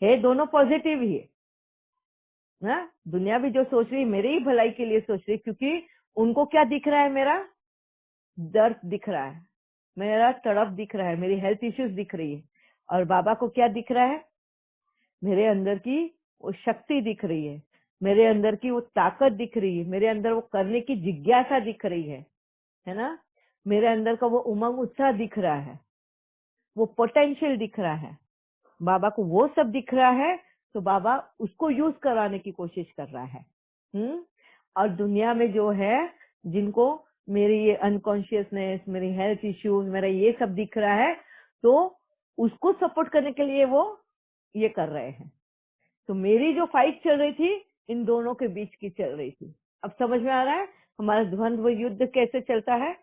है दोनों पॉजिटिव ही है ना। दुनिया भी जो सोच रही है मेरे ही भलाई के लिए सोच रही है, क्योंकि उनको क्या दिख रहा है, मेरा दर्द दिख रहा है, मेरा तड़प दिख रहा है, मेरी हेल्थ इश्यूज दिख रही है। और बाबा को क्या दिख रहा है, मेरे अंदर की वो शक्ति दिख रही है, मेरे अंदर की वो ताकत दिख रही है, मेरे अंदर वो करने की जिज्ञासा दिख रही है ना। मेरे अंदर का वो उमंग उत्साह दिख रहा है, वो पोटेंशियल दिख रहा है। बाबा को वो सब दिख रहा है, तो बाबा उसको यूज कराने की कोशिश कर रहा है। और दुनिया में जो है, जिनको मेरी ये अनकॉन्शियसनेस, मेरी हेल्थ इश्यूज, मेरा ये सब दिख रहा है, तो उसको सपोर्ट करने के लिए वो ये कर रहे हैं। तो मेरी जो फाइट चल रही थी, इन दोनों के बीच की चल रही थी। अब समझ में आ रहा है हमारा द्वंद्व युद्ध कैसे चलता है,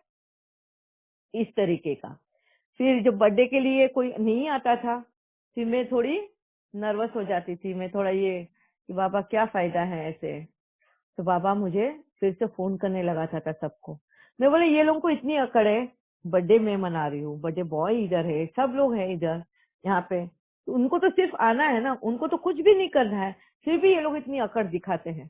इस तरीके का। फिर जब बर्थडे के लिए कोई नहीं आता था, फिर मैं थोड़ी नर्वस हो जाती थी, मैं थोड़ा ये कि बाबा क्या फायदा है ऐसे। तो बाबा मुझे फिर से फोन करने लगा था सबको। मैं बोले ये लोगों को इतनी अकड़ है, बर्थडे मैं मना रही हूँ, बर्थडे बॉय इधर है, सब लोग हैं इधर यहाँ पे, तो उनको तो सिर्फ आना है ना, उनको तो कुछ भी नहीं करना है, फिर भी ये लोग इतनी अकड़ दिखाते हैं।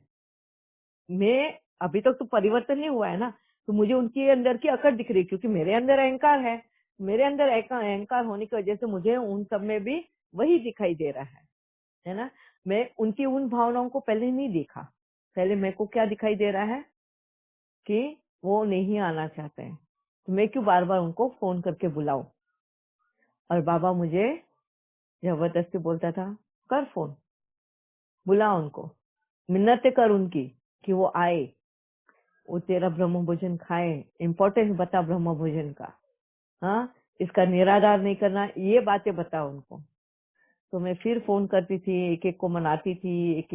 मैं अभी तक तो परिवर्तन नहीं हुआ है ना, तो मुझे उनके अंदर की अकड़ दिख रही है, क्योंकि मेरे अंदर अहंकार है। मेरे अंदर अहंकार होने की वजह से मुझे उन सब में भी वही दिखाई दे रहा है ना। मैं उनकी उन भावनाओं को पहले नहीं देखा। पहले मेरे को क्या दिखाई दे रहा है कि वो नहीं आना चाहते हैं, तो मैं क्यों बार बार उनको फोन करके बुलाऊं। और बाबा मुझे जबरदस्ती बोलता था, कर फोन, बुला उनको, मिन्नतें कर उनकी कि वो आए, वो तेरा ब्रह्म भोजन खाए, इम्पोर्टेंस बता ब्रह्म भोजन का, हाँ, इसका निराधार नहीं करना, ये बातें बता उनको। तो मैं फिर फोन करती थी, एक एक को मनाती थी, एक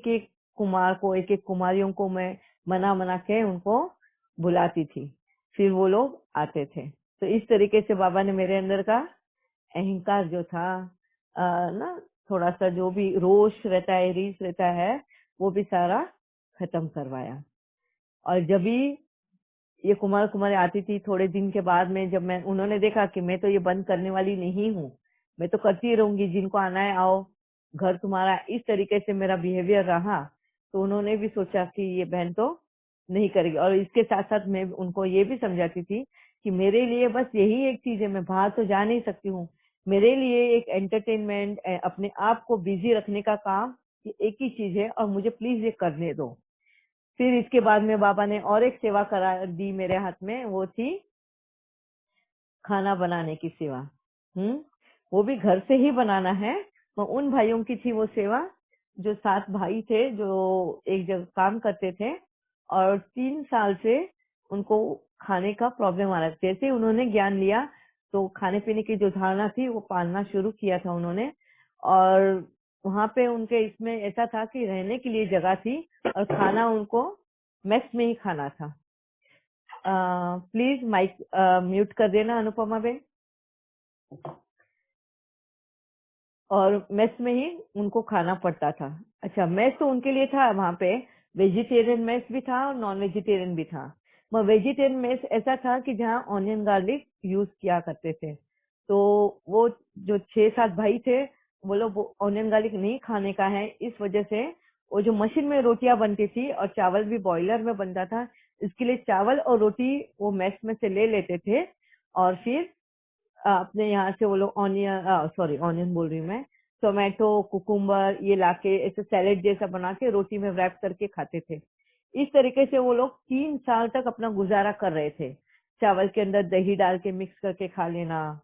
एक कुमार को, एक एक कुमारियों को मैं मना के उनको बुलाती थी, फिर वो लोग आते थे। तो इस तरीके से बाबा ने मेरे अंदर का अहंकार जो था, ना, थोड़ा सा जो भी रोष रहता है, रीस रहता है, वो भी सारा खत्म करवाया। और जब भी ये कुमार कुमारी आती थी, थोड़े दिन के बाद में जब मैं, उन्होंने देखा कि मैं तो ये बंद करने वाली नहीं हूँ, मैं तो करती रहूंगी, जिनको आना है आओ, घर तुम्हारा, इस तरीके से मेरा बिहेवियर रहा, तो उन्होंने भी सोचा कि ये बहन तो नहीं करेगी। और इसके साथ साथ मैं उनको ये भी समझाती थी कि मेरे लिए बस यही एक चीज है, मैं बाहर तो जा नहीं सकती हूँ, मेरे लिए एक एंटरटेनमेंट, अपने आप को बिजी रखने का काम, ये एक ही चीज है, और मुझे प्लीज ये करने दो। फिर इसके बाद में बाबा ने और एक सेवा करा दी मेरे हाथ में, वो थी खाना बनाने की सेवा। वो भी घर से ही बनाना है। तो उन भाइयों की थी वो सेवा, जो 7 भाई थे, जो एक जगह काम करते थे, और 3 साल से उनको खाने का प्रॉब्लम आ रहा था। जैसे ही उन्होंने ज्ञान लिया, तो खाने पीने की जो धारणा थी वो पालना शुरू किया था उन्होंने। और वहां पे उनके इसमें ऐसा था कि रहने के लिए जगह थी, और खाना उनको मेस में ही खाना था। प्लीज माइक म्यूट कर देना अनुपमा बेन। और मेस में ही उनको खाना पड़ता था। अच्छा, मेस तो उनके लिए था, वहां पे वेजिटेरियन मेस भी था और नॉन वेजिटेरियन भी था। मगर वेजिटेरियन मेस ऐसा था कि जहाँ ऑनियन गार्लिक यूज किया करते थे। तो वो जो 6-7 भाई थे, वो लोग ऑनियन गार्लिक नहीं खाने का है, इस वजह से वो जो मशीन में रोटियां बनती थी और चावल भी बॉयलर में बनता था, इसके लिए चावल और रोटी वो मेस में से ले लेते थे, और फिर अपने यहाँ से वो लोग ऑनियन बोल रही हूँ मैं, टोमेटो, कुकुम्बर ये लाके ऐसे सैलेड जैसा बना के रोटी में रैप करके खाते थे। इस तरीके से वो लोग 3 साल तक अपना गुजारा कर रहे थे। चावल के अंदर दही डाल के मिक्स करके खा लेना,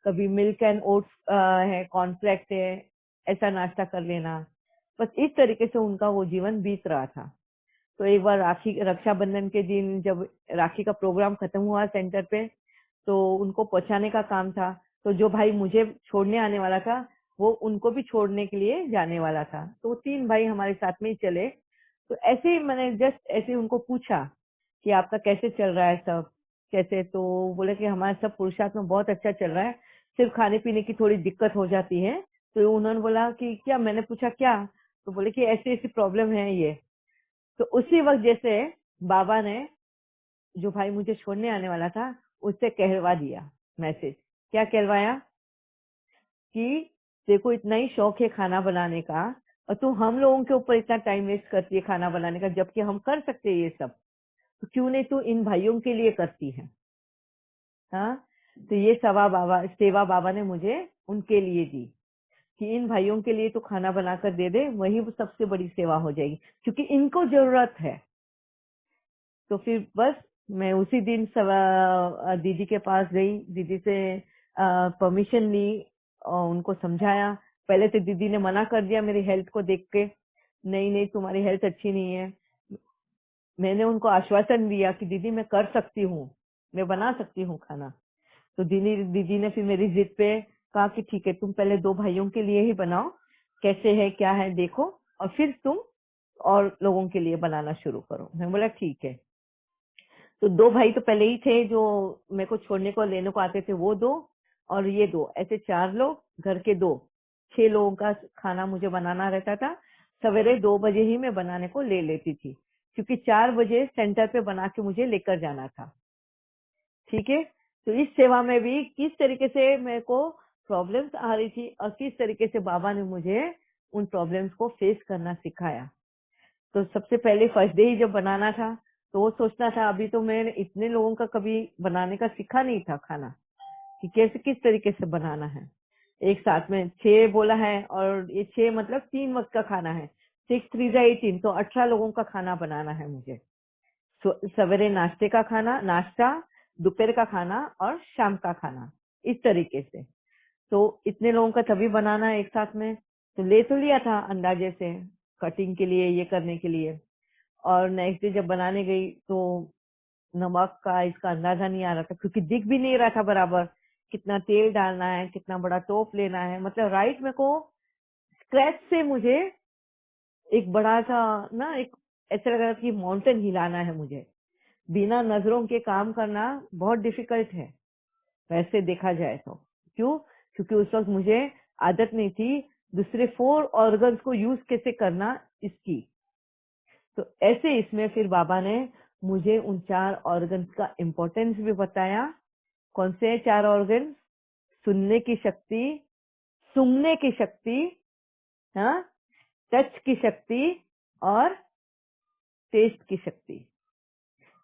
कभी मिल्क एंड ओट्स है, कॉर्नफ्लेक्स है, ऐसा नाश्ता कर लेना। बस इस तरीके से उनका वो जीवन बीत रहा था। तो एक बार रक्षाबंधन के दिन जब राखी का प्रोग्राम खत्म हुआ सेंटर पे, तो उनको पहुंचाने का काम था। तो जो भाई मुझे छोड़ने आने वाला था, वो उनको भी छोड़ने के लिए जाने वाला था। तो 3 भाई हमारे साथ में ही चले। तो ऐसे ही मैंने जस्ट ऐसे उनको पूछा कि आपका कैसे चल रहा है सब, कैसे। तो बोले कि हमारा सब पुरुषार्थ में बहुत अच्छा चल रहा है, सिर्फ खाने पीने की थोड़ी दिक्कत हो जाती है। तो उन्होंने बोला कि क्या, मैंने पूछा क्या, तो बोले कि ऐसी ऐसी प्रॉब्लम है ये। तो उसी वक्त जैसे बाबा ने जो भाई मुझे छोड़ने आने वाला था, उससे कहलवा दिया मैसेज। क्या कहलवाया कि तेरे को इतना ही शौक है खाना बनाने का और तू हम लोगों के ऊपर इतना टाइम वेस्ट करती है खाना बनाने का, जबकि हम कर सकते हैं ये सब, तो क्यों नहीं तू इन भाइयों के लिए करती है। हाँ, तो ये सेवा बाबा ने मुझे उनके लिए दी कि इन भाइयों के लिए तो खाना बनाकर दे दे, वही वो सबसे बड़ी सेवा हो जाएगी, क्योंकि इनको जरूरत है। तो फिर बस मैं उसी दिन दीदी के पास गई, दीदी से परमिशन ली और उनको समझाया। पहले तो दीदी ने मना कर दिया मेरी हेल्थ को देख के, नहीं नहीं तुम्हारी हेल्थ अच्छी नहीं है। मैंने उनको आश्वासन दिया कि दीदी मैं कर सकती हूँ, मैं बना सकती हूँ खाना। तो दीदी ने फिर मेरी जिद पे कहा कि ठीक है, तुम पहले 2 भाइयों के लिए ही बनाओ, कैसे है क्या है देखो, और फिर तुम और लोगों के लिए बनाना शुरू करो। मैं बोला ठीक है। तो 2 भाई तो पहले ही थे जो मेरे को छोड़ने को लेने को आते थे, वो 2 और ये 2, ऐसे 4 लोग, घर के 2, 6 लोगों का खाना मुझे बनाना रहता था। सवेरे 2 बजे ही मैं बनाने को ले लेती थी, क्योंकि 4 बजे सेंटर पे बना के मुझे लेकर जाना था। ठीक है, तो इस सेवा में भी किस तरीके से मेरे को प्रॉब्लम्स आ रही थी और किस तरीके से बाबा ने मुझे उन प्रॉब्लम्स को फेस करना सिखाया। तो सबसे पहले फर्स्ट डे ही जब बनाना था, तो वो सोचना था, अभी तो मैंने इतने लोगों का कभी बनाने का सीखा नहीं था खाना, कि कैसे किस तरीके से बनाना है। एक साथ में 6 बोला है, और ये 6 मतलब 3 वक्त का खाना है, 6 3 18, तो 18 लोगों का खाना बनाना है मुझे। सवेरे नाश्ते का खाना, नाश्ता, दोपहर का खाना और शाम का खाना, इस तरीके से। तो इतने लोगों का तभी बनाना है एक साथ में। तो ले तो लिया था अंदाजे से, कटिंग के लिए, ये करने के लिए। और नेक्स्ट डे जब बनाने गई तो नमक का इसका अंदाजा नहीं आ रहा था, क्योंकि दिख भी नहीं रहा था बराबर कितना तेल डालना है, कितना बड़ा टोप लेना है। मतलब राइट मेरे को स्क्रैच से मुझे एक बड़ा सा ना, एक ऐसा लग रहा था कि माउंटेन हिलाना है मुझे। बिना नजरों के काम करना बहुत डिफिकल्ट है वैसे देखा जाए तो। क्यों? क्योंकि उस वक्त मुझे आदत नहीं थी दूसरे 4 ऑर्गन्स को यूज कैसे करना इसकी। तो ऐसे इसमें फिर बाबा ने मुझे उन 4 ऑर्गन्स का इम्पोर्टेंस भी बताया। कौन से 4 ऑर्गन? सुनने की शक्ति, सूंघने की शक्ति, हाँ, टच की शक्ति और टेस्ट की शक्ति।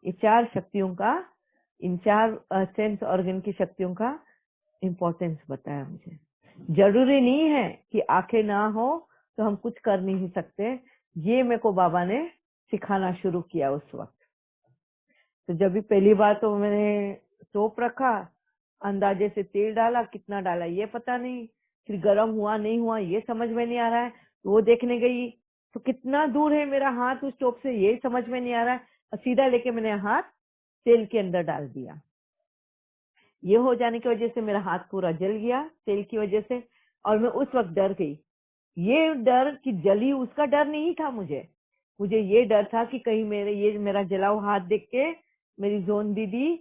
ये 4 शक्तियों का, इन 4 सेंस ऑर्गन की शक्तियों का इम्पोर्टेंस बताया मुझे। जरूरी नहीं है कि आंखें ना हो तो हम कुछ कर नहीं सकते, ये मेरे को बाबा ने सिखाना शुरू किया उस वक्त। तो जब भी पहली बार तो मैंने टोप रखा, अंदाजे से तेल डाला, कितना डाला ये पता नहीं, फिर गर्म हुआ नहीं हुआ ये समझ में नहीं आ रहा है। तो वो देखने गई तो कितना दूर है मेरा हाथ उस टोप से ये समझ में नहीं आ रहा है, और सीधा लेके मैंने हाथ तेल के अंदर डाल दिया। ये हो जाने की वजह से मेरा हाथ पूरा जल गया तेल की वजह से, और मैं उस वक्त डर गई। ये डर कि जली, उसका डर नहीं था मुझे ये डर था कि कहीं मेरा जला हुआ हाथ देख के मेरी जोन दीदी,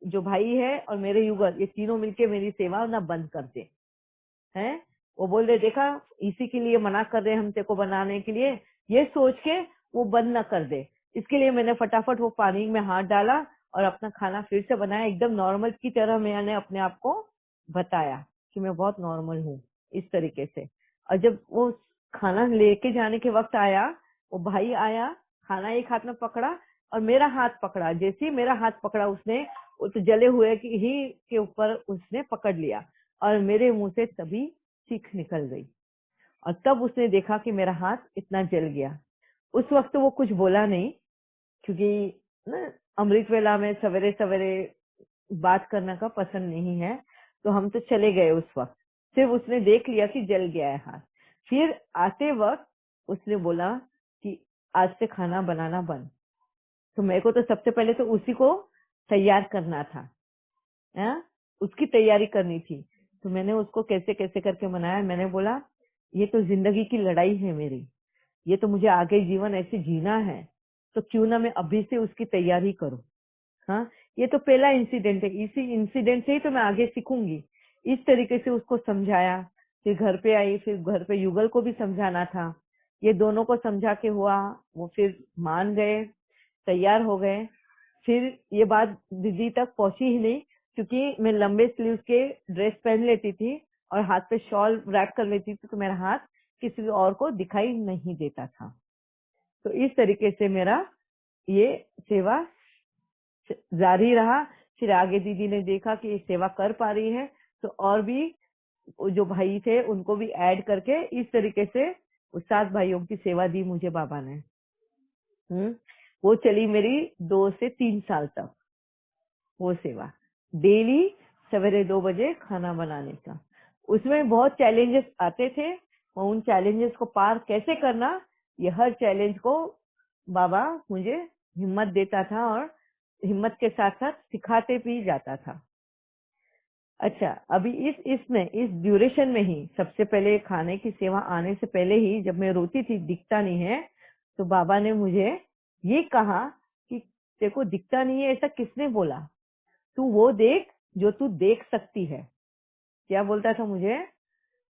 जो भाई है, और मेरे युगल, ये तीनों मिलके मेरी सेवा ना बंद कर दे। हैं, वो बोल रहे देखा इसी के लिए मना कर रहे हम तेरे को बनाने के लिए, ये सोच के वो बंद ना कर दे। इसके लिए मैंने फटाफट वो पानी में हाथ डाला और अपना खाना फिर से बनाया, एकदम नॉर्मल की तरह मैंने अपने आप को बताया कि मैं बहुत नॉर्मल हूँ, इस तरीके से। और जब वो खाना लेके जाने के वक्त आया, वो भाई आया, खाना एक हाथ में पकड़ा और मेरा हाथ पकड़ा। जैसे ही मेरा हाथ पकड़ा उसने, उस जले हुए ही के ऊपर उसने पकड़ लिया और मेरे मुंह से तभी चीख निकल गई। और तब उसने देखा कि मेरा हाथ इतना जल गया। उस वक्त तो वो कुछ बोला नहीं, क्योंकि ना अमृत वेला में सवेरे सवेरे बात करना का पसंद नहीं है, तो हम तो चले गए उस वक्त। सिर्फ उसने देख लिया कि जल गया है हाथ। फिर आते वक्त उसने बोला कि आज से खाना बनाना बंद। तो मेरे को तो सबसे पहले तो उसी को तैयार करना था, है? उसकी तैयारी करनी थी। तो मैंने उसको कैसे कैसे करके मनाया। मैंने बोला ये तो जिंदगी की लड़ाई है मेरी, ये तो मुझे आगे जीवन ऐसे जीना है, तो क्यों ना मैं अभी से उसकी तैयारी करूं। हाँ, ये तो पहला इंसिडेंट है, इसी इंसिडेंट से ही तो मैं आगे सीखूंगी। इस तरीके से उसको समझाया। फिर घर पे आई, फिर घर पे युगल को भी समझाना था। ये दोनों को समझा के हुआ, वो फिर मान गए, तैयार हो गए। फिर ये बात दीदी तक पहुंची ही नहीं, क्योंकि मैं लंबे स्लीव के ड्रेस पहन लेती थी और हाथ पे शॉल रैप कर लेती थी तो मेरा हाथ किसी और को दिखाई नहीं देता था। तो इस तरीके से मेरा ये सेवा जारी रहा। फिर आगे दीदी ने देखा कि ये सेवा कर पा रही है, तो और भी जो भाई थे उनको भी ऐड करके इस तरीके से उस 7 भाइयों की सेवा दी मुझे बाबा ने। वो चली मेरी 2 से 3 साल तक वो सेवा, डेली सवेरे 2 बजे खाना बनाने का। उसमें बहुत चैलेंजेस आते थे, और उन चैलेंजेस को पार कैसे करना, ये हर चैलेंज को बाबा मुझे हिम्मत देता था और हिम्मत के साथ साथ सिखाते भी जाता था। अच्छा, अभी इस ड्यूरेशन में ही सबसे पहले खाने की सेवा आने से पहले ही जब मैं रोती थी दिखता नहीं है, तो बाबा ने मुझे ये कहा कि देखो दिखता नहीं है ऐसा किसने बोला, तू वो देख जो तू देख सकती है। क्या बोलता था मुझे?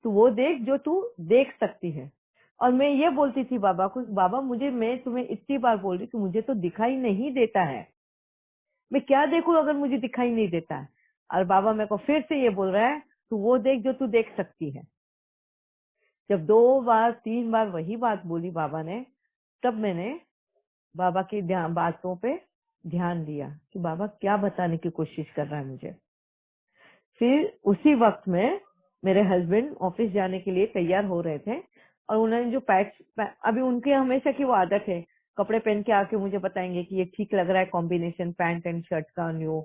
तू वो देख जो तू देख सकती है। और मैं ये बोलती थी बाबा को, बाबा मैं तुम्हें इतनी बार बोल रही कि मुझे तो दिखाई नहीं देता है, मैं क्या देखूं अगर मुझे दिखाई नहीं देता है। और बाबा मेरे को फिर से ये बोल रहा है, तू वो देख जो तू देख सकती है। जब 2 बार 3 बार वही बात बोली बाबा ने, तब मैंने बाबा की बातों पे ध्यान दिया कि बाबा क्या बताने की कोशिश कर रहा है मुझे। फिर उसी वक्त में मेरे हस्बैंड ऑफिस जाने के लिए तैयार हो रहे थे, और उन्होंने जो अभी उनकी हमेशा की वो आदत है, कपड़े पहन के आके मुझे बताएंगे कि ये ठीक लग रहा है कॉम्बिनेशन पैंट एंड शर्ट का न्यू,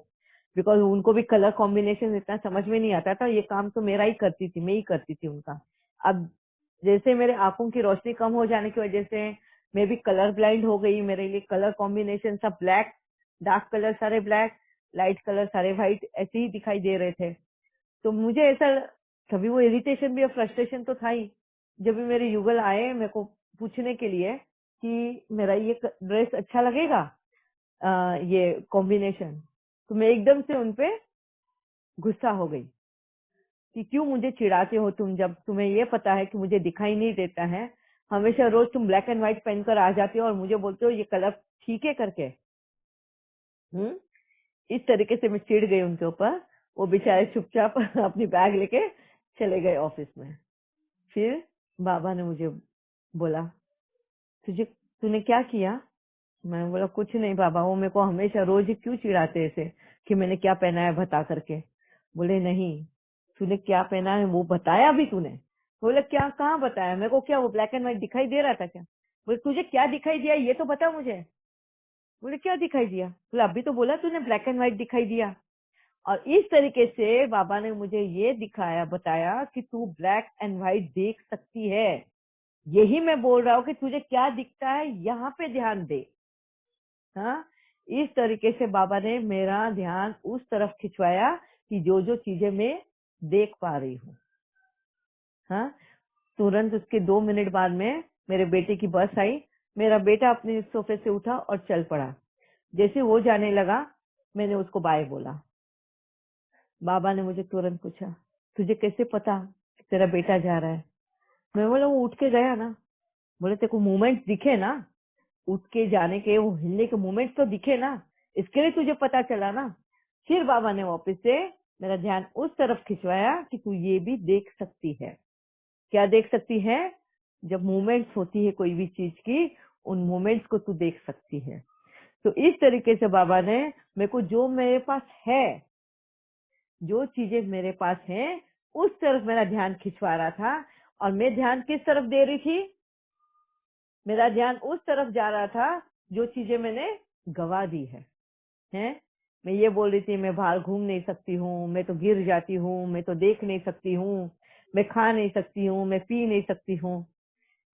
बिकॉज उनको भी कलर कॉम्बिनेशन इतना समझ में नहीं आता था। ये काम तो मेरा ही करती थी, मैं ही करती थी उनका। अब जैसे मेरे आंखों की रोशनी कम हो जाने की वजह से मैं भी कलर ब्लाइंड हो गई। मेरे लिए कलर कॉम्बिनेशन सब ब्लैक, डार्क कलर सारे ब्लैक, लाइट कलर सारे व्हाइट ऐसे ही दिखाई दे रहे थे। तो मुझे ऐसा कभी वो इरिटेशन भी और फ्रस्ट्रेशन तो था ही। जब भी मेरे युगल आए मेरे को पूछने के लिए कि मेरा ये ड्रेस अच्छा लगेगा, ये कॉम्बिनेशन, तो मैं एकदम से उनपे गुस्सा हो गई कि क्यों मुझे चिढ़ाते हो तुम, जब तुम्हें ये पता है कि मुझे दिखाई नहीं देता है। हमेशा रोज तुम ब्लैक एंड व्हाइट पहनकर आ जाते हो और मुझे बोलते हो ये कलर ठीक है करके। इस तरीके से मैं चिढ़ गई उनके ऊपर। वो बेचारे चुपचाप अपनी बैग लेके चले गए ऑफिस में। फिर बाबा ने मुझे बोला, तूने क्या किया? मैंने बोला कुछ नहीं बाबा, वो मेरे को हमेशा रोज ही क्यों चिढ़ाते ऐसे कि मैंने क्या पहना है बता करके। बोले नहीं, तूने क्या पहना है वो बताया भी तूने? बोले क्या, कहाँ बताया मेरे को? क्या वो ब्लैक एंड व्हाइट दिखाई दे रहा था क्या? बोले तुझे क्या दिखाई दिया ये तो बता मुझे। बोले क्या दिखाई दिया? बोले अभी तो बोला तूने ब्लैक एंड व्हाइट दिखाई दिया। और इस तरीके से बाबा ने मुझे ये बताया कि तू ब्लैक एंड व्हाइट देख सकती है। यही मैं बोल रहा हूँ कि तुझे क्या दिखता है यहाँ पे ध्यान दे। हाँ, इस तरीके से बाबा ने मेरा ध्यान उस तरफ खिंचवाया कि जो जो चीजें मैं देख पा रही हूँ। हाँ, तुरंत उसके 2 मिनट बाद में मेरे बेटे की बस आई। मेरा बेटा अपने सोफे से उठा और चल पड़ा। जैसे वो जाने लगा मैंने उसको बाय बोला। बाबा ने मुझे तुरंत पूछा, तुझे कैसे पता कि तेरा बेटा जा रहा है? मैं बोला वो उठ के गया ना। बोले तेरे को मूवमेंट दिखे ना, उठ के जाने के, वो हिलने के मूवमेंट तो दिखे ना, इसके लिए तुझे पता चला ना। फिर बाबा ने वापस से मेरा ध्यान उस तरफ खिंचवाया कि तू ये भी देख सकती है। क्या देख सकती है? जब मूवमेंट्स होती है कोई भी चीज की, उन मूवमेंट्स को तू देख सकती है। तो इस तरीके से बाबा ने मेरे को जो मेरे पास है, जो चीजें मेरे पास हैं, उस तरफ मेरा ध्यान खिंचवा रहा था। और मैं ध्यान किस तरफ दे रही थी? मेरा ध्यान उस तरफ जा रहा था जो चीजें मैंने गवा दी है? मैं ये बोल रही थी मैं बाहर घूम नहीं सकती हूँ, मैं तो गिर जाती हूँ, मैं तो देख नहीं सकती हूँ, मैं खा नहीं सकती हूँ, मैं पी नहीं सकती हूँ।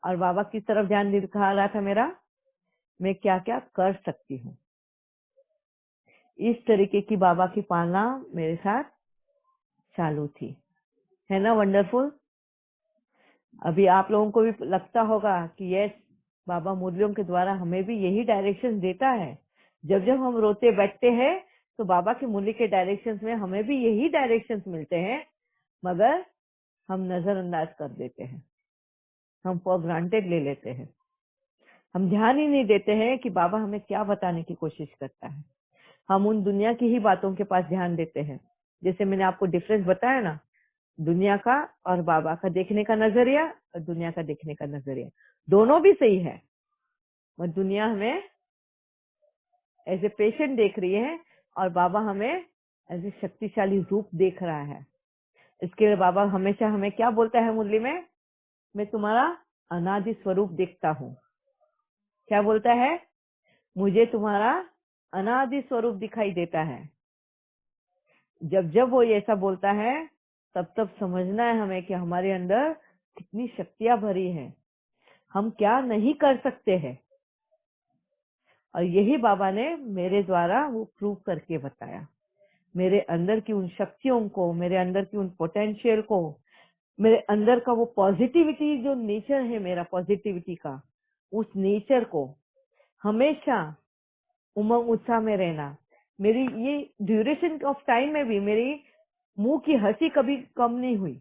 और बाबा किस तरफ ध्यान दिखा रहा था मेरा? मैं क्या क्या कर सकती हूँ। इस तरीके की बाबा की पालना मेरे साथ चालू थी, है ना वंडरफुल? अभी आप लोगों को भी लगता होगा कि यस, बाबा मुरलियों के द्वारा हमें भी यही डायरेक्शन देता है। जब जब हम रोते बैठते हैं तो बाबा की मुरली के डायरेक्शंस में हमें भी यही डायरेक्शंस मिलते हैं, मगर हम नजरअंदाज कर देते हैं, हम फॉर ग्रांटेड ले लेते हैं। हम ध्यान ही नहीं देते हैं कि बाबा हमें क्या बताने की कोशिश करता है। हम उन दुनिया की ही बातों के पास ध्यान देते हैं। जैसे मैंने आपको डिफरेंस बताया ना, दुनिया का और बाबा का देखने का नजरिया और दुनिया का देखने का नजरिया दोनों भी सही है। और दुनिया हमें एज ए पेशेंट देख रही है और बाबा हमें एज ए शक्तिशाली रूप देख रहा है। इसके लिए बाबा हमेशा हमें क्या बोलता है मुरली में, मैं तुम्हारा अनादि स्वरूप देखता हूँ। क्या बोलता है, मुझे तुम्हारा अनादि स्वरूप दिखाई देता है। जब जब वो ऐसा बोलता है तब तब समझना है हमें कि हमारे अंदर कितनी शक्तियां भरी हैं, हम क्या नहीं कर सकते हैं। और यही बाबा ने मेरे द्वारा वो प्रूव करके बताया। मेरे अंदर की उन शक्तियों को, मेरे अंदर की उन पोटेंशियल को, मेरे अंदर का वो पॉजिटिविटी जो नेचर है मेरा पॉजिटिविटी का, उस नेचर को हमेशा उमंग उत्साह में रहना। मेरी ये ड्यूरेशन ऑफ टाइम में भी मेरी मुंह की हंसी कभी कम नहीं हुई।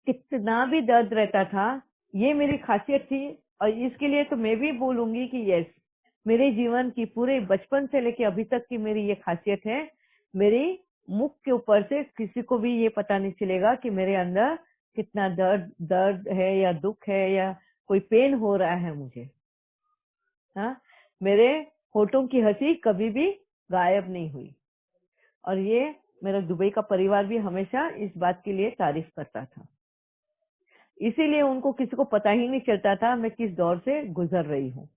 कितना भी दर्द रहता था, ये मेरी खासियत थी। और इसके लिए तो मैं भी बोलूंगी कि यस, मेरे जीवन की पूरे बचपन से लेके अभी तक की मेरी ये खासियत है। मेरी मुख के ऊपर से किसी को भी ये पता नहीं चलेगा कि मेरे अंदर कितना दर्द है या दुख है या कोई पेन हो रहा है मुझे। हाँ, मेरे होठों की हंसी कभी भी गायब नहीं हुई। और ये मेरा दुबई का परिवार भी हमेशा इस बात के लिए तारीफ करता था। इसीलिए उनको किसी को पता ही नहीं चलता था मैं किस दौर से गुजर रही हूँ।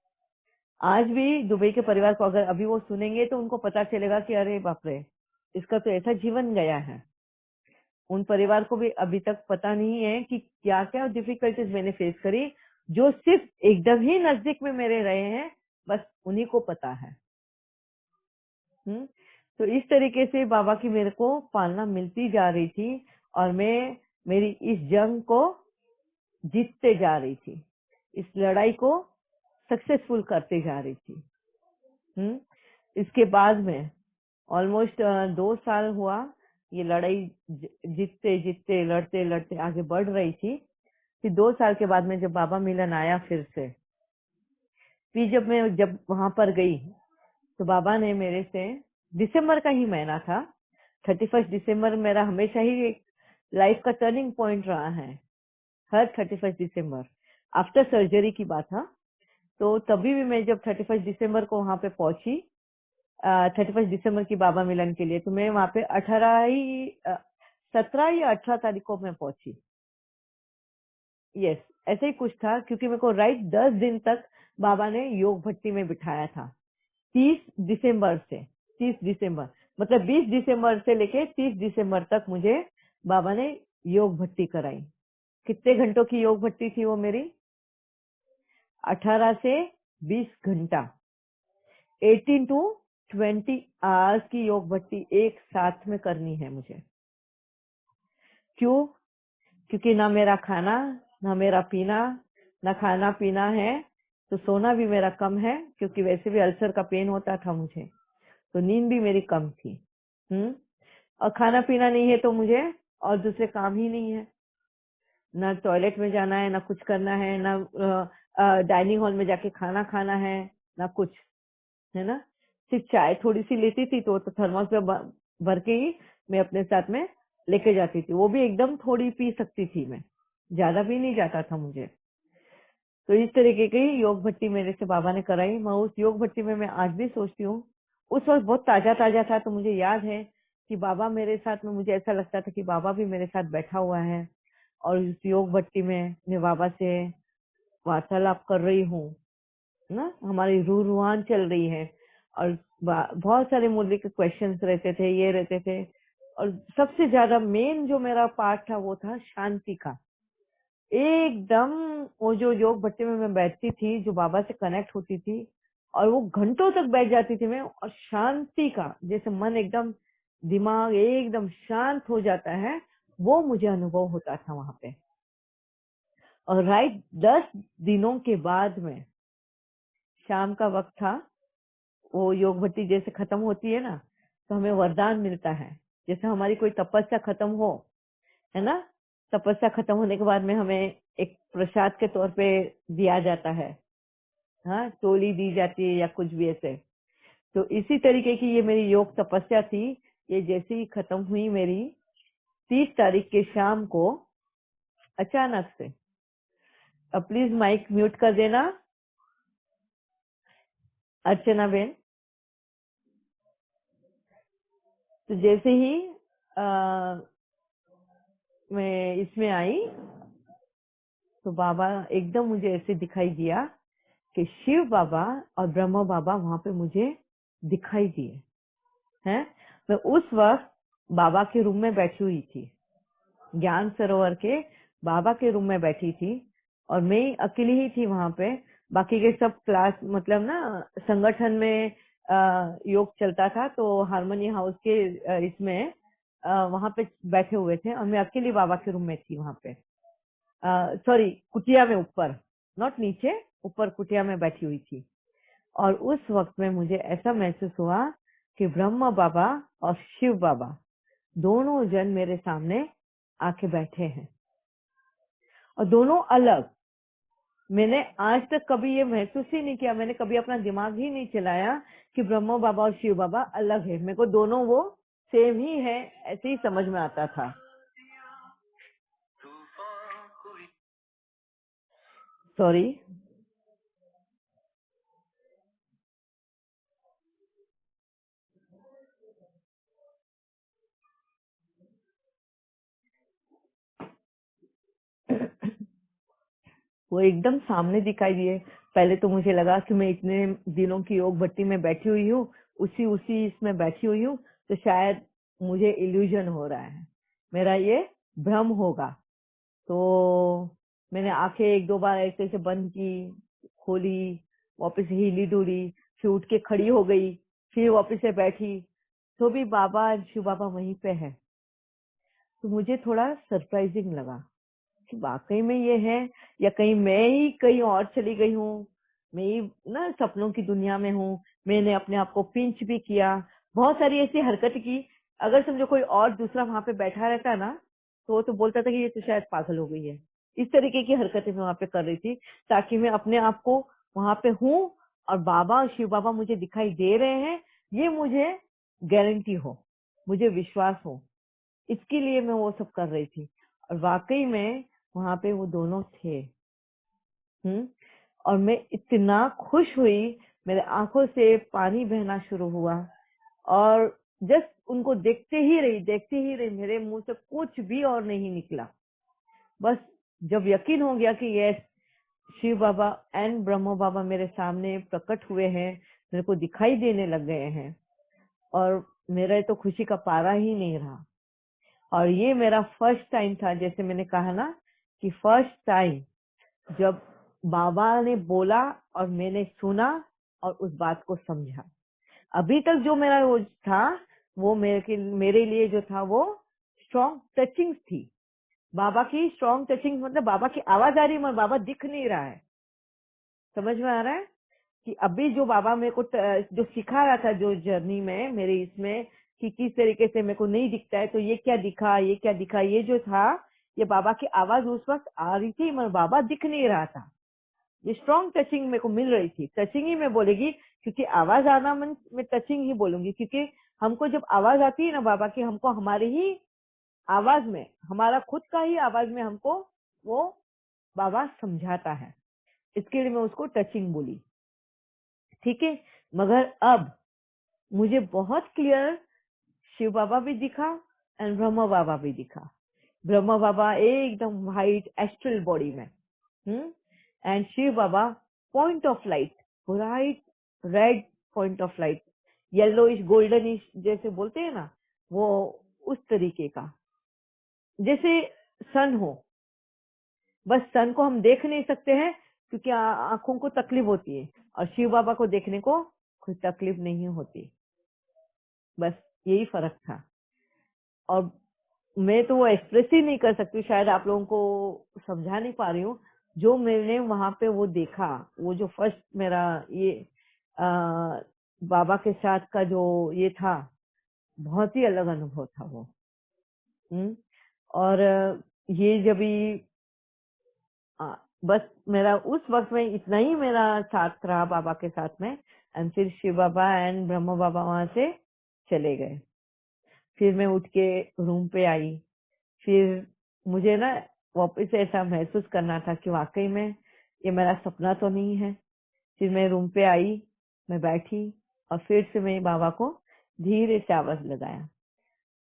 आज भी दुबई के परिवार को अगर अभी वो सुनेंगे तो उनको पता चलेगा कि अरे बाप रे, इसका तो ऐसा जीवन गया है। उन परिवार को भी अभी तक पता नहीं है कि क्या क्या डिफिकल्टीज मैंने फेस करी, जो सिर्फ एकदम ही नजदीक में मेरे रहे हैं, बस उन्हीं को पता है। तो इस तरीके से बाबा की मेरे को पालना मिलती जा रही थी और मैं मेरी इस जंग को जीतते जा रही थी, इस लड़ाई को सक्सेसफुल करते जा रही थी। इसके बाद में ऑलमोस्ट 2 साल हुआ ये लड़ाई जीतते जीतते लड़ते लड़ते आगे बढ़ रही थी। फिर 2 साल के बाद में जब बाबा मिलन आया फिर से, फिर जब वहां पर गई तो बाबा ने मेरे से, दिसंबर का ही महीना था, 31 दिसंबर मेरा हमेशा ही लाइफ का टर्निंग पॉइंट रहा है। हर 31 दिसंबर आफ्टर सर्जरी की बात था। तो तभी भी मैं जब 31 दिसंबर को वहां पे पहुंची, 31 दिसंबर की बाबा मिलन के लिए, तो मैं वहां पे 17 या 18 तारीख को मैं पहुंची। यस, ऐसे ही कुछ था क्योंकि मेरे को राइट 10 दिन तक बाबा ने योग भट्टी में बिठाया था। 30 दिसंबर से 30 दिसंबर मतलब 20 दिसंबर से लेके 30 दिसंबर तक मुझे बाबा ने योग भट्टी कराई। कितने घंटों की योग भट्टी थी वो मेरी? 18 से 20 घंटा, 18 to 20 आवर्स की योग भट्टी एक साथ में करनी है मुझे। क्यों? क्योंकि ना मेरा खाना, ना मेरा पीना, ना खाना पीना है, तो सोना भी मेरा कम है क्योंकि वैसे भी अल्सर का पेन होता था मुझे, तो नींद भी मेरी कम थी। और खाना पीना नहीं है तो मुझे और दूसरे काम ही नहीं है, ना टॉयलेट में जाना है, ना कुछ करना है, ना डाइनिंग हॉल में जाके खाना खाना है, ना कुछ, है ना। सिर्फ चाय थोड़ी सी लेती थी तो थर्मस में भर के ही मैं अपने साथ में लेके जाती थी, वो भी एकदम थोड़ी पी सकती थी मैं, ज्यादा भी नहीं जाता था मुझे। तो इस तरीके की योग भट्टी मेरे से बाबा ने कराई। मैं उस योग भट्टी में मैं आज भी सोचती हूँ, उस वक्त बहुत ताजा ताजा था तो मुझे याद है कि बाबा मेरे साथ में, मुझे ऐसा लगता था कि बाबा भी मेरे साथ बैठा हुआ है और इस योग भट्टी में मैं बाबा से वार्तालाप कर रही हूँ ना, हमारी रूह रुहान चल रही है। और बहुत सारे मुरली के क्वेश्चंस रहते थे, ये रहते थे। और सबसे ज्यादा मेन जो मेरा पार्ट था वो था शांति का। एकदम वो जो योग भट्टी में मैं बैठती थी, जो बाबा से कनेक्ट होती थी और वो घंटों तक बैठ जाती थी मैं, और शांति का, जैसे मन एकदम, दिमाग एकदम शांत हो जाता है, वो मुझे अनुभव होता था वहां पे। और राइट 10 दिनों के बाद में, शाम का वक्त था, वो योग भट्टी जैसे खत्म होती है ना, तो हमें वरदान मिलता है, जैसे हमारी कोई तपस्या खत्म हो, है ना। तपस्या खत्म होने के बाद में हमें एक प्रसाद के तौर पे दिया जाता है, हाँ, टोली दी जाती है या कुछ भी ऐसे। तो इसी तरीके की ये मेरी योग तपस्या थी। ये जैसे ही खत्म हुई मेरी, 30 तारीख के शाम को अचानक से, अब प्लीज माइक म्यूट कर देना अर्चना बेन। तो जैसे ही मैं इसमें आई तो बाबा एकदम मुझे ऐसे दिखाई दिया कि शिव बाबा और ब्रह्मा बाबा वहां पे मुझे दिखाई दिए हैं। मैं उस वक्त बाबा के रूम में बैठी हुई थी, ज्ञान सरोवर के बाबा के रूम में बैठी थी, और मैं अकेली ही थी वहां पे। बाकी के सब क्लास मतलब ना संगठन में योग चलता था, तो हारमोनी हाउस के इसमें वहां पे बैठे हुए थे, और मैं अकेली बाबा के रूम में थी वहां पे। सॉरी, कुटिया में ऊपर, नॉट नीचे, ऊपर कुटिया में बैठी हुई थी। और उस वक्त में मुझे ऐसा महसूस हुआ कि ब्रह्मा बाबा और शिव बाबा दोनों जन मेरे सामने आके बैठे हैं, और दोनों अलग। मैंने आज तक कभी ये महसूस ही नहीं किया, मैंने कभी अपना दिमाग ही नहीं चलाया कि ब्रह्मा बाबा और शिव बाबा अलग है। मेरे को दोनों वो सेम ही है, ऐसे ही समझ में आता था। सॉरी, वो एकदम सामने दिखाई दिए। पहले तो मुझे लगा कि मैं इतने दिनों की योग भट्टी में बैठी हुई हूँ, उसी उसी इसमें बैठी हुई हूँ, तो शायद मुझे इल्यूजन हो रहा है, मेरा ये भ्रम होगा। तो मैंने आंखें एक दो बार ऐसे ऐसे बंद की, खोली, वापस हिली डुली, फिर उठ के खड़ी हो गई, फिर वापस से बैठी, तो भी बाबा शिव बाबा वहीं पे है। तो मुझे थोड़ा सरप्राइजिंग लगा कि वाकई में ये है, या कहीं मैं ही कहीं और चली गई हूँ, मैं ही ना सपनों की दुनिया में हूँ। मैंने अपने आप को पिंच भी किया, बहुत सारी ऐसी हरकत की। अगर समझो कोई और दूसरा वहां पे बैठा रहता ना, तो वो तो बोलता था कि ये तो शायद पागल हो गई है। इस तरीके की हरकतें मैं वहां पे कर रही थी, ताकि मैं अपने आप को वहां पे हूँ और बाबा और शिव बाबा मुझे दिखाई दे रहे हैं, ये मुझे गारंटी हो, मुझे विश्वास हो। इसके लिए मैं वो सब कर रही थी, और वाकई में वहां पे वो दोनों थे। और मैं इतना खुश हुई, मेरे आंखों से पानी बहना शुरू हुआ, और जस्ट उनको देखते ही रही, मेरे मुंह से कुछ भी और नहीं निकला। बस जब यकीन हो गया कि यस, शिव बाबा एंड ब्रह्मा बाबा मेरे सामने प्रकट हुए हैं, मेरे को दिखाई देने लग गए हैं, और मेरा तो खुशी का पारा ही नहीं रहा। और ये मेरा फर्स्ट टाइम था, जैसे मैंने कहा ना कि फर्स्ट टाइम जब बाबा ने बोला और मैंने सुना और उस बात को समझा। अभी तक जो मेरा वो था, वो मेरे लिए जो था वो स्ट्रॉन्ग टचिंग थी, बाबा की स्ट्रॉन्ग टचिंग, मतलब बाबा की आवाज आ रही है मगर बाबा दिख नहीं रहा है। समझ में आ रहा है कि अभी जो बाबा मेरे को जो सिखा रहा था, जो जर्नी में मेरे इसमें, कि किस तरीके से मेरे को नहीं दिखता है, तो ये क्या दिखा, ये क्या दिखा, ये जो था, ये बाबा की आवाज उस वक्त आ रही थी मगर बाबा दिख नहीं रहा था। ये स्ट्रॉन्ग टचिंग मेरे को मिल रही थी, टचिंग ही मैं बोलेगी, क्योंकि आवाज आना मैं टचिंग ही बोलूंगी, क्योंकि हमको जब आवाज आती है ना बाबा की, हमको हमारी ही आवाज में, हमारा खुद का ही आवाज में हमको वो बाबा समझाता है, इसके लिए मैं उसको टचिंग बोली। ठीक है, मगर अब मुझे बहुत क्लियर शिव बाबा भी दिखा एंड ब्रह्मा बाबा भी दिखा। ब्रह्मा बाबा एकदम व्हाइट एस्ट्रल बॉडी में, and Shiv Baba point of light, bright red point of light, yellowish goldenish जैसे बोलते हैं ना, वो उस तरीके का, जैसे सन हो। बस सन को हम देख नहीं सकते हैं क्योंकि आंखों को तकलीफ होती है, और शिव बाबा को देखने को कोई तकलीफ नहीं होती। बस यही फर्क था, और मैं तो वो एक्सप्रेस ही नहीं कर सकती, शायद आप लोगों को समझा नहीं पा रही हूँ। जो मैंने वहां पे वो देखा, वो जो फर्स्ट मेरा ये बाबा के साथ का जो ये था, बहुत ही अलग अनुभव था वो। और ये जब भी बस मेरा उस वक्त में इतना ही मेरा साथ रहा बाबा के साथ में, एंड फिर शिव बाबा एंड ब्रह्मा बाबा वहां से चले गए। फिर मैं उठ के रूम पे आई, फिर मुझे ना वापस से ऐसा महसूस करना था कि वाकई में ये मेरा सपना तो नहीं है। फिर मैं रूम पे आई, मैं बैठी और फिर से मैं बाबा को धीरे से आवाज लगाया,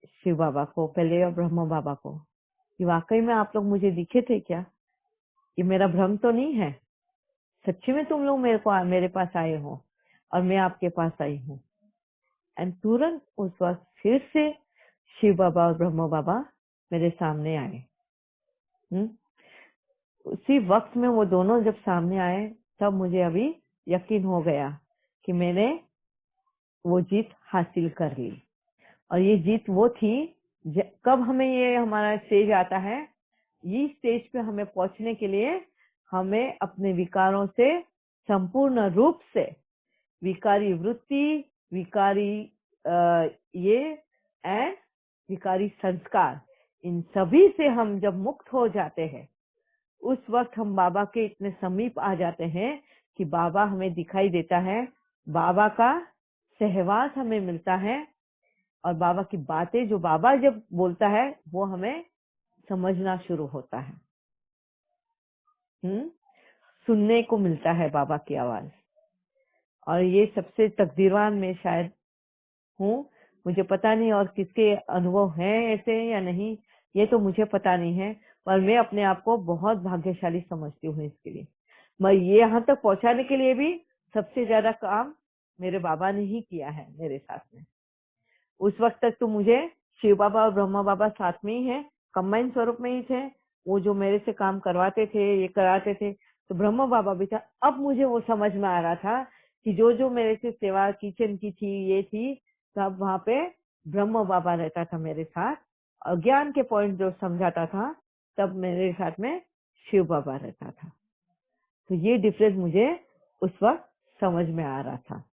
शिव बाबा को पहले और ब्रह्म बाबा को, कि वाकई में आप लोग मुझे दिखे थे क्या? ये मेरा भ्रम तो नहीं है? सच्ची में तुम लोग मेरे पास आए हो और मैं आपके पास आई हूँ। एंड तुरंत उस वक्त फिर से शिव बाबा और ब्रह्म बाबा मेरे सामने आए। उसी वक्त में वो दोनों जब सामने आए तब मुझे अभी यकीन हो गया कि मैंने वो जीत हासिल कर ली। और ये जीत वो थी कब हमें ये हमारा स्टेज आता है, ये स्टेज पे हमें पहुंचने के लिए हमें अपने विकारों से संपूर्ण रूप से, विकारी वृत्ति, विकारी ये एंड विकारी संस्कार, इन सभी से हम जब मुक्त हो जाते हैं उस वक्त हम बाबा के इतने समीप आ जाते हैं कि बाबा हमें दिखाई देता है, बाबा का सहवास हमें मिलता है और बाबा की बातें जो बाबा जब बोलता है वो हमें समझना शुरू होता है। सुनने को मिलता है बाबा की आवाज। और ये सबसे तकदीरवान में शायद हूँ, मुझे पता नहीं और किसके अनुभव हैं ऐसे या नहीं, ये तो मुझे पता नहीं है, पर मैं अपने आप को बहुत भाग्यशाली समझती हूँ इसके लिए। मैं ये यहाँ तक पहुंचाने के लिए भी सबसे ज्यादा काम मेरे बाबा ने ही किया है मेरे साथ में। उस वक्त तक तो मुझे शिव बाबा और ब्रह्मा बाबा साथ में ही है, कंबाइन स्वरूप में ही थे। वो जो मेरे से काम करवाते थे, ये कराते थे, तो ब्रह्मा बाबा भी था। अब मुझे वो समझ में आ रहा था कि जो जो मेरे से सेवा किचन की थी, ये थी, तब वहां पे ब्रह्म बाबा रहता था मेरे साथ, और ज्ञान के पॉइंट जो समझाता था तब मेरे साथ में शिव बाबा रहता था। तो ये डिफरेंस मुझे उस वक्त समझ में आ रहा था।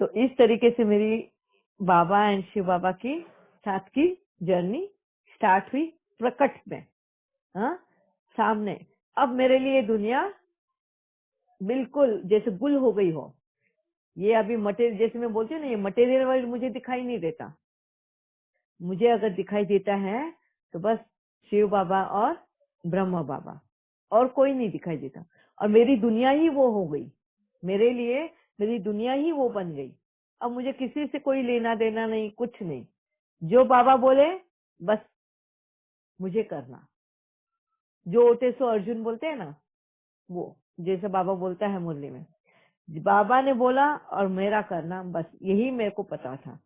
तो इस तरीके से मेरी बाबा एंड शिव बाबा की साथ की जर्नी स्टार्ट हुई प्रकट में, सामने। अब मेरे लिए दुनिया बिल्कुल जैसे गुल हो गई हो। ये अभी मटेरियल, जैसे मैं बोलती हूँ ना, ये मटेरियल वर्ल्ड मुझे दिखाई नहीं देता। मुझे अगर दिखाई देता है तो बस शिव बाबा और ब्रह्म बाबा, और कोई नहीं दिखाई देता। और मेरी दुनिया ही वो हो गई, मेरे लिए मेरी दुनिया ही वो बन गई। अब मुझे किसी से कोई लेना देना नहीं, कुछ नहीं। जो बाबा बोले बस मुझे करना। जो होते सो अर्जुन बोलते हैं ना, वो जैसे बाबा बोलता है मुरली में, बाबा ने बोला और मेरा करना, बस यही मेरे को पता था।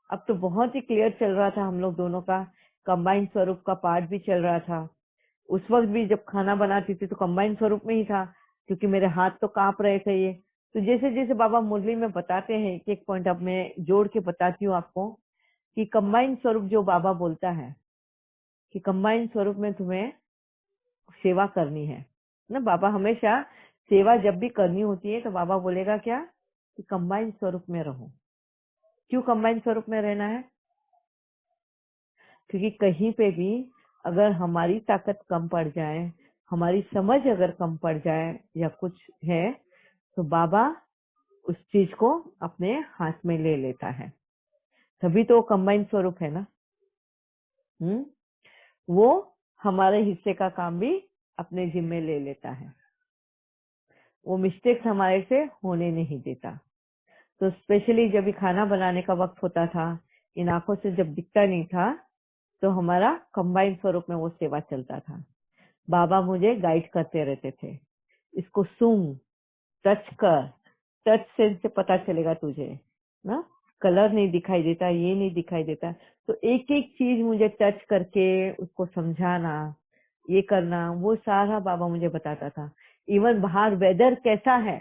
अब तो बहुत ही क्लियर चल रहा था हम लोग दोनों का, कंबाइंड स्वरूप का पार्ट भी चल रहा था। उस वक्त भी जब खाना बनाती थी तो कंबाइंड स्वरूप में ही था, क्योंकि मेरे हाथ तो कांप रहे थे ये। तो जैसे जैसे बाबा मुरली में बताते हैं एक एक पॉइंट, अब मैं जोड़ के बताती हूँ आपको कि कंबाइंड स्वरूप जो बाबा बोलता है कि कंबाइंड स्वरूप में तुम्हें सेवा करनी है ना। बाबा हमेशा सेवा जब भी करनी होती है तो बाबा बोलेगा क्या कि कंबाइंड स्वरूप में रहो। क्यों कंबाइंड स्वरूप में रहना है? क्योंकि कहीं पे भी अगर हमारी ताकत कम पड़ जाए, हमारी समझ अगर कम पड़ जाए या कुछ है, तो बाबा उस चीज को अपने हाथ में ले लेता है। तभी तो कंबाइंड स्वरूप है ना। वो हमारे हिस्से का काम भी अपने जिम्मे ले लेता है, वो मिस्टेक्स हमारे से होने नहीं देता। तो स्पेशली जब भी खाना बनाने का वक्त होता था, इन आंखों से जब दिखता नहीं था, तो हमारा कंबाइंड स्वरूप में वो सेवा चलता था। बाबा मुझे गाइड करते रहते थे, इसको सूंघ, टच कर, टच सेंस से पता चलेगा तुझे ना, कलर नहीं दिखाई देता, ये नहीं दिखाई देता। तो एक एक चीज मुझे टच करके उसको समझाना, ये करना, वो सारा बाबा मुझे बताता था। इवन बाहर वेदर कैसा है,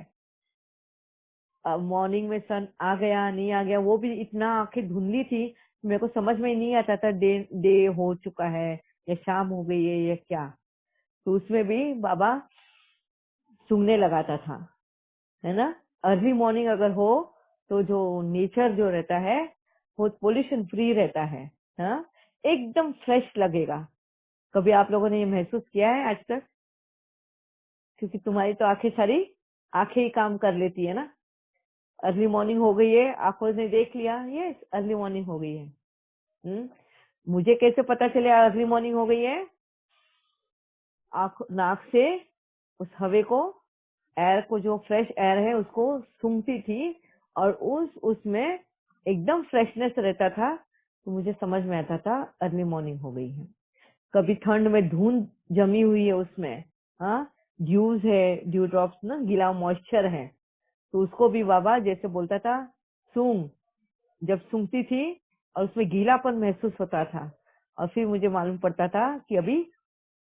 मॉर्निंग में सन आ गया नहीं आ गया, वो भी इतना आंखें धुंधली थी, मेरे को समझ में नहीं आता था डे हो चुका है या शाम हो गई है या क्या। तो उसमें भी बाबा सूंघने लगाता था, है ना। अर्ली मॉर्निंग अगर हो तो जो नेचर जो रहता है वो पोल्यूशन फ्री रहता है, हाँ, एकदम फ्रेश लगेगा। कभी आप लोगों ने ये महसूस किया है आज तक? क्योंकि तुम्हारी तो आंखें ही काम कर लेती है ना। अर्ली मॉर्निंग हो गई है, आंखों ने देख लिया, ये अर्ली मॉर्निंग हो गई है, मुझे कैसे पता चले अर्ली मॉर्निंग हो गई है? नाक से उस हवे को, एयर को, जो फ्रेश एयर है उसको सूंघती थी और उसमें एकदम फ्रेशनेस रहता था, तो मुझे समझ में आता था अर्ली मॉर्निंग हो गई है। कभी ठंड में धुंध जमी हुई है उसमें, हाँ, ड्यूज है, ड्यू ड्रॉप्स ना, गीला मॉइस्चर है, तो उसको भी बाबा जैसे बोलता था सूंघ। जब सूंघती थी और उसमें गीलापन महसूस होता था और फिर मुझे मालूम पड़ता था कि अभी